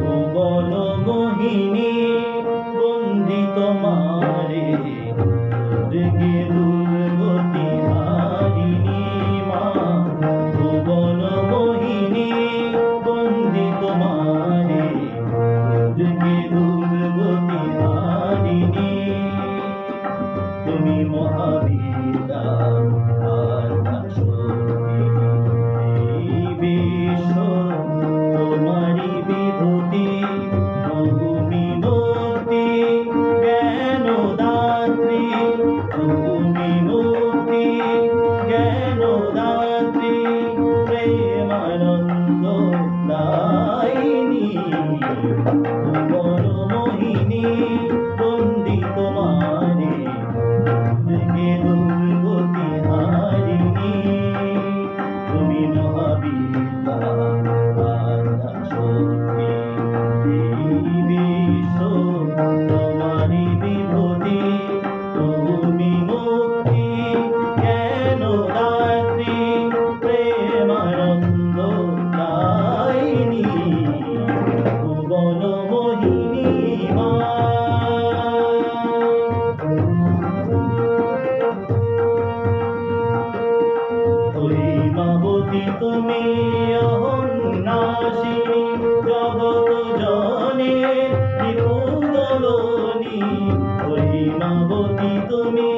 ভুবন মোহিনী বন্দি তোমারে দুর্গে দুর্গতি হারিণী মা। ভুবন মোহিনী বন্দি তোমারে দুর্গে দুর্গতি হারিণী। তুমি মহাবীরা বিশ্ব তোমারি বিভূতি বহু মিনতি জ্ঞানদাত্রী। বহু মিনতি জ্ঞানদাত্রী প্রেমানন্দ দায়িনী। ভুবন মোহিনী বন্দি তোমারে দুর্গে দুর্গতি হারিণী। তুমি মহাবীরা শক্তি বিশ্ব তোমারি বিভূতি তুমি মুক্তি জ্ঞানদাত্রী প্রেমানন্দ দায়িনী। ভুবন মোহিনী মা। মাবতী তুমি অহং নাশিনী জগৎ জনের রিপুদলনী। মাবতী তুমি